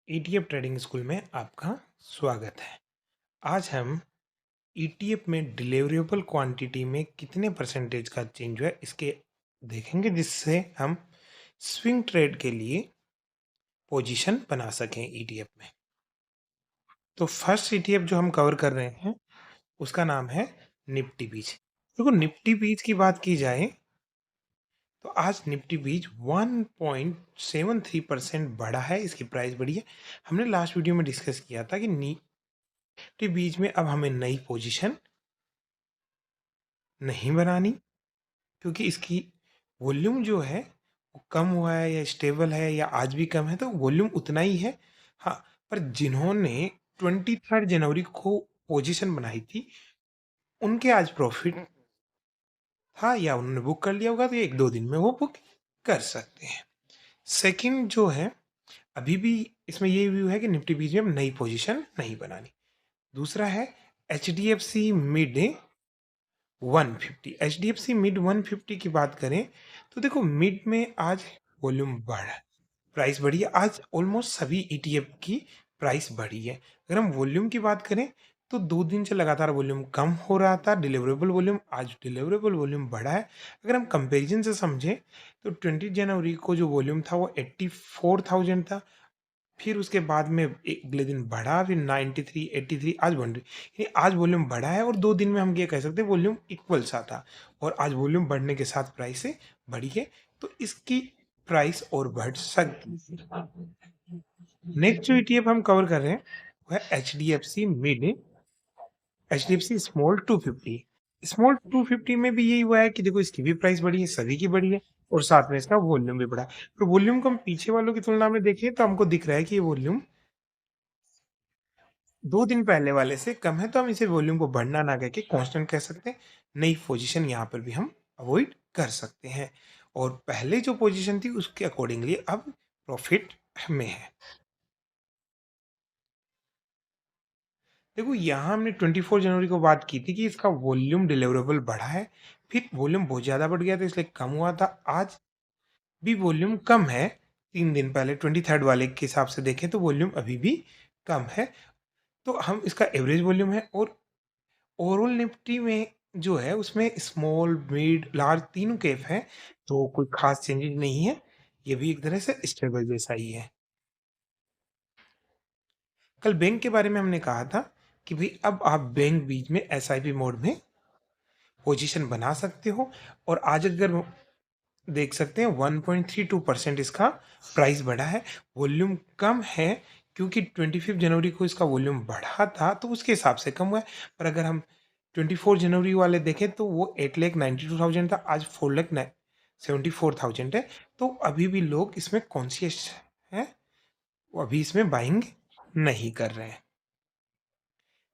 ETF trading school में आपका स्वागत है। आज हम ईटीएफ में डिलीवरेबल क्वांटिटी में कितने परसेंटेज का चेंज हुआ है इसके देखेंगे, जिससे हम स्विंग ट्रेड के लिए पोजीशन बना सकें ईटीएफ में। तो फर्स्ट ईटीएफ जो हम कवर कर रहे हैं उसका नाम है निफ्टी बीज। देखो, निफ्टी बीज की बात की जाए तो आज निफ्टी बीज 1.73% बढ़ा है, इसकी प्राइस बढ़ी है। हमने लास्ट वीडियो में डिस्कस किया था कि निफ्टी बीच में अब हमें नई पोजीशन नहीं बनानी, क्योंकि इसकी वॉल्यूम जो है वो कम हुआ है या स्टेबल है या आज भी कम है, तो वॉल्यूम उतना ही है। हाँ, पर जिन्होंने 23 जनवरी को पोजीशन बनाई थी उनके आज प्रॉफिट था या उन्होंने बुक कर लिया होगा, तो एक दो दिन में वो बुक कर सकते हैं। सेकंड जो है, अभी भी इसमें ये व्यू है कि निफ्टी बीच में नई पोजीशन नहीं बनानी। दूसरा है H D F C mid 150। H D F C mid 150 की बात करें तो देखो, मिड में आज वॉल्यूम बढ़ा, प्राइस बढ़ी है। आज ऑलमोस्ट सभी ईटीएफ की प्राइस बढ़ी है। अगर हम वॉल्यूम की बात करें तो 2 दिन से लगातार वॉल्यूम कम हो रहा था, डिलीवरेबल वॉल्यूम। आज डिलीवरेबल वॉल्यूम बढ़ा है। अगर हम कंपैरिजन से समझें तो 20 जनवरी को जो वॉल्यूम था वो 84,000 था, फिर उसके बाद में अगले दिन बढ़ा, फिर 93, 83, आज बन रही, यानी आज वॉल्यूम बढ़ा है। और 2 दिन में हम ये कह सकते हैं वॉल्यूम इक्वल सा था, और आज वॉल्यूम बढ़ने के साथ प्राइस से बढ़ी है, तो इसकी प्राइस और बढ़ सकती है। नेक्स्ट जो ईटीएफ हम कवर कर रहे हैं वो है H D F C mid, H D F C small 250। Small 250 में भी यही हुआ है कि देखो, इसकी भी प्राइस बढ़ी है, सभी की बढ़ी है, और साथ में इसका वॉल्यूम भी बढ़ा है। तो वॉल्यूम को हम पीछे वालों की तुलना में देखें तो हमको दिख रहा है कि ये वॉल्यूम 2 दिन पहले वाले से कम है, तो हम इसे वॉल्यूम को बढ़ना ना कह के कांस्टेंट कह सकते हैं। नई पोजीशन यहाँ पर भी हम अवॉइड कर सकते हैं, और पहले जो पोजीशन थी उसके अकॉर्डिंगली अब प्रॉफिट में है। देखो, यहाँ हमने 24 जनवरी को बात की थी कि इसका वॉल्यूम डिलीवरेबल बढ़ा है, फिर वॉल्यूम बहुत ज़्यादा बढ़ गया था इसलिए कम हुआ था। आज भी वॉल्यूम कम है। 3 दिन पहले 23 वाले के हिसाब से देखें तो वॉल्यूम अभी भी कम है, तो हम इसका एवरेज वॉल्यूम है। और ओवरऑल निफ्टी में जो है उसमें स्मॉल मिड लार्ज तीनों कैप हैं, तो कोई खास चेंजेस नहीं है। ये भी एक तरह से स्टेबल जैसा ही है। कल बैंक के बारे में हमने कहा था कि भाई अब आप बैंक बीच में एसआईपी मोड में पोजीशन बना सकते हो, और आज अगर देख सकते हैं 1.32% इसका प्राइस बढ़ा है। वॉल्यूम कम है क्योंकि 25 जनवरी को इसका वॉल्यूम बढ़ा था, तो उसके हिसाब से कम हुआ है। पर अगर हम 24 जनवरी वाले देखें तो वो 8,92,000 था, आज 4,74,000 है। तो अभी भी लोग इसमें कॉन्शियस हैं, वो अभी इसमें बाइंग नहीं कर रहे हैं।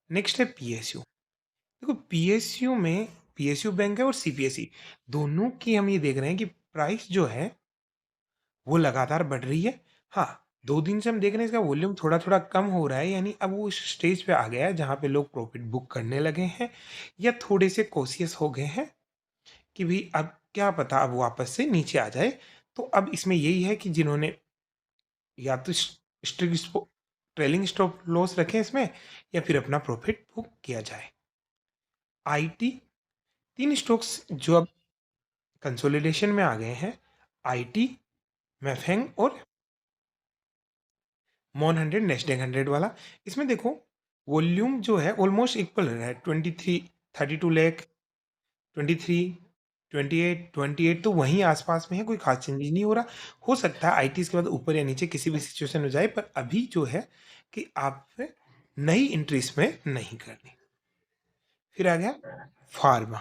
नेक्स्ट है पीएसयू। देखो, पीएसयू में पीएसयू बैंक है और सीपीएसई, दोनों की हम ये देख रहे हैं कि प्राइस जो है वो लगातार बढ़ रही है। हाँ, 2 दिन से हम देख रहे हैं इसका वॉल्यूम थोड़ा थोड़ा कम हो रहा है, यानी अब वो इस स्टेज पे आ गया है जहाँ पे लोग प्रॉफिट बुक करने लगे हैं या थोड़े से कॉशियस हो गए हैं कि भाई अब क्या पता अब वापस से नीचे आ जाए। तो अब इसमें यही है कि जिन्होंने या तो स्ट्रिक्ट ट्रेलिंग स्टॉप लॉस रखें इसमें, या फिर अपना प्रॉफिट बुक किया जाए। आईटी, 3 स्टॉक्स जो अब कंसोलिडेशन में आ गए हैं, आईटी, मैफेंग और मॉन 100 नेस्डेक 100 वाला। इसमें देखो, वॉल्यूम जो है ऑलमोस्ट इक्वल रहा है, 23, 32 लाख, 23, 28, 28, तो वहीं आसपास में है, कोई खास चेंजेस नहीं हो रहा। हो सकता है आईटी के बाद ऊपर या नीचे किसी भी सिचुएशन में जाए, पर अभी जो है कि आप नई इंट्रीज में नहीं करनी। फिर आ गया फार्मा।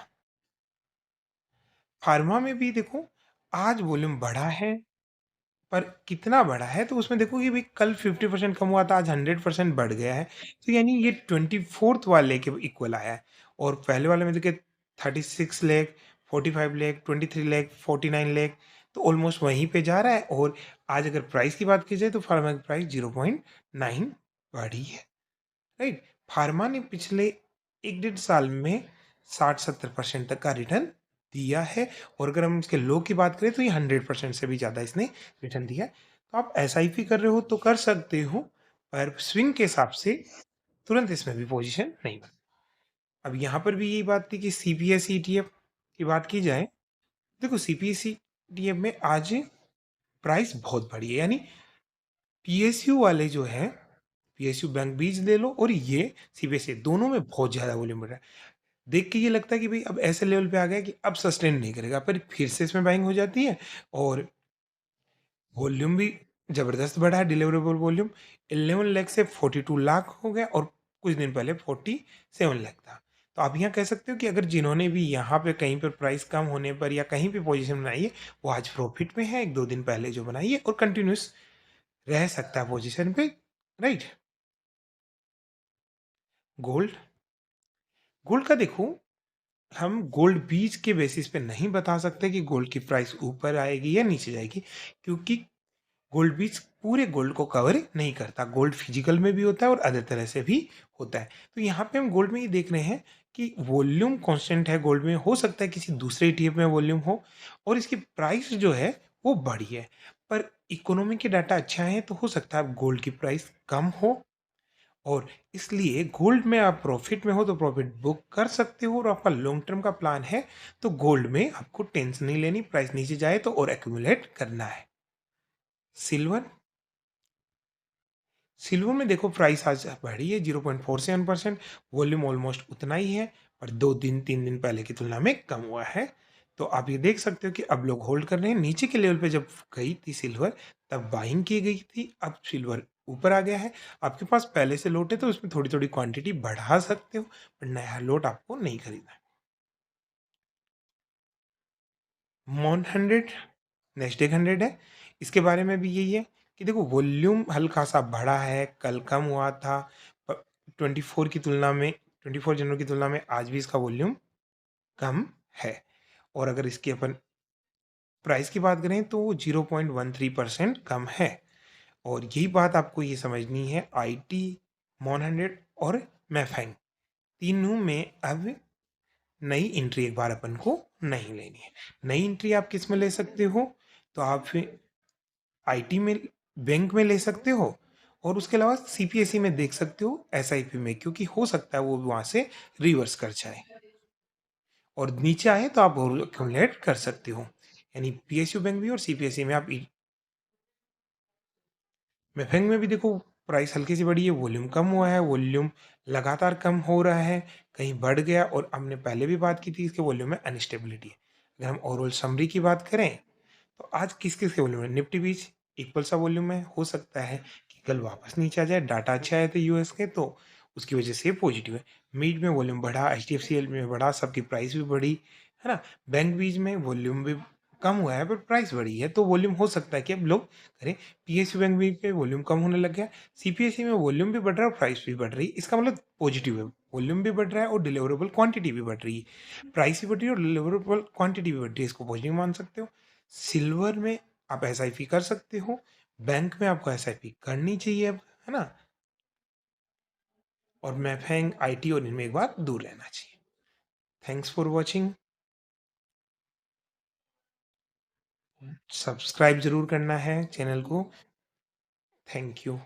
फार्मा में भी देखो, आज वॉल्यूम बढ़ा है, पर कितना बढ़ा है तो उसमें देखो कि भाई कल 50% कम हुआ था, आज 100% बढ़ गया है। तो यानी ये 24th वाले के इक्वल आया है। और पहले वाले में देखिए 36 लाख, 45 लाख, 23 लाख, 49 लाख, तो ऑलमोस्ट वहीं पे जा रहा है। और आज अगर प्राइस की बात की जाए तो फार्मा की प्राइस 0.9 बढ़ी है। राइट, फार्मा ने पिछले 1 डेढ़ साल में 60-70% तक का रिटर्न दिया है, और अगर हम इसके लो की बात करें तो ये 100% से भी ज़्यादा इसने रिटर्न दिया है। तो आप एस आई पी कर रहे हो तो कर सकते हो, पर स्विंग के हिसाब से तुरंत इसमें भी पोजीशन नहीं बनी। अब यहाँ पर भी यही बात थी कि सीपीएस ईटीएफ की बात की जाए, देखो सीपीएस ईटीएफ में आज प्राइस बहुत बढ़ी है, यानी पीएसयू वाले जो हैं, पीएसयू बैंक बीज ले लो और ये सीबीएसई, दोनों में बहुत ज़्यादा वॉल्यूम बढ़ रहा है। देख के ये लगता है कि भाई अब ऐसे लेवल पे आ गया कि अब सस्टेन नहीं करेगा, पर फिर से इसमें बाइंग हो जाती है और वॉल्यूम भी ज़बरदस्त बढ़ा है। डिलीवरेबल वॉल्यूम 11 लाख से 42 लाख हो गया और कुछ दिन पहले 47 लाख था। तो आप यहाँ कह सकते हो कि अगर जिन्होंने भी यहाँ पे कहीं पर प्राइस कम होने पर या कहीं पे पोजीशन बनाई है, वो आज प्रॉफिट में है, 1-2 दिन पहले जो बनाई है, और कंटिन्यूस रह सकता है पोजीशन पे, राइट। गोल्ड, गोल्ड का देखो, हम गोल्ड बीज के बेसिस पे नहीं बता सकते कि गोल्ड की प्राइस ऊपर आएगी या नीचे जाएगी, क्योंकि गोल्ड बीज पूरे गोल्ड को कवर नहीं करता। गोल्ड फिजिकल में भी होता है और अदर तरह से भी होता है। तो यहाँ पे हम गोल्ड में ये देख रहे हैं कि वॉल्यूम कांस्टेंट है गोल्ड में, हो सकता है किसी दूसरे ईटीएफ में वॉल्यूम हो और इसकी प्राइस जो है वो बढ़ी है, पर इकोनॉमी के डाटा अच्छा है तो हो सकता है गोल्ड की प्राइस कम हो, और इसलिए गोल्ड में आप प्रॉफिट में हो तो प्रॉफिट बुक कर सकते हो, और आपका लॉन्ग टर्म का प्लान है तो गोल्ड में आपको टेंशन नहीं लेनी, प्राइस नीचे जाए तो और एक्यूमुलेट करना है। सिल्वर, सिल्वर में देखो प्राइस आज बढ़ी है 0.47%, वॉल्यूम ऑलमोस्ट उतना ही है, पर 2 दिन 3 दिन पहले की तुलना में कम हुआ है। तो आप ये देख सकते हो कि अब लोग होल्ड कर रहे हैं। नीचे के लेवल पे जब गई थी सिल्वर, तब बाइंग की गई थी, अब सिल्वर ऊपर आ गया है। आपके पास पहले से लोट है तो उसमें थोड़ी थोड़ी क्वांटिटी बढ़ा सकते हो, पर नया लोट आपको नहीं खरीदना है। मॉन 100, नेस्डेक 100 है, इसके बारे में भी यही है कि देखो वॉल्यूम हल्का सा बढ़ा है, कल कम हुआ था, 24 की तुलना में, 24 जनवरी की तुलना में आज भी इसका वॉल्यूम कम है। और अगर इसकी अपन प्राइस की बात करें तो वो 0.13% कम है। और यही बात आपको ये समझनी है, आईटी, मॉन 100 और मैफेंग, तीनों में अब नई एंट्री एक बार अपन को नहीं लेनी है। नई एंट्री आप किस में ले सकते हो, तो आप आईटी में, बैंक में ले सकते हो, और उसके अलावा सीपीएसई में देख सकते हो, एसआईपी में, क्योंकि हो सकता है वो वहां से रिवर्स कर जाए और नीचे आए तो आप और एक्यूमुलेट कर सकते हो। यानी पीएसयू बैंक भी और सीपीएसई में आप बैंक में भी देखो प्राइस हल्की सी बढ़ी है, वॉल्यूम कम हुआ है, वॉल्यूम लगातार कम हो रहा है, कहीं बढ़ गया, और हमने पहले भी बात की थी इसके वॉल्यूम में अनस्टेबिलिटी है। अगर हम ओवरऑल समरी की बात करें तो आज किस किस के वॉल्यूम है, निफ्टी बीच इक्वल सा वॉल्यूम है, हो सकता है कि कल वापस नीचे आ जाए, डाटा अच्छा आए थे यूएस के तो उसकी वजह से पॉजिटिव है। मिड में वॉल्यूम बढ़ा, H D F C L में बढ़ा, सबकी प्राइस भी बढ़ी, है ना। बैंक बीच में वॉल्यूम भी कम हुआ है पर प्राइस बढ़ी है, तो वॉल्यूम हो सकता है कि अब लोग करें। पीएसयू बैंक बीच पे वॉल्यूम कम होने लग गया, सीपीएसई में वॉल्यूम भी बढ़ रहा है और प्राइस भी बढ़ रही है, इसका मतलब पॉजिटिव है। वॉल्यूम भी बढ़ रहा है और डिलीवरेबल क्वांटिटी भी बढ़ रही है, प्राइस भी बढ़ रही है और डिलीवरेबल क्वांटिटी भी बढ़ रही है, इसको पॉजिटिव मान सकते हो। सिल्वर में आप एसआईपी कर सकते हो, बैंक में आपको एसआईपी करनी चाहिए अब, है ना, और मैफेंग, आईटी और इनमें एक बार दूर रहना चाहिए। थैंक्स फॉर वॉचिंग, सब्सक्राइब जरूर करना है चैनल को। Thank you.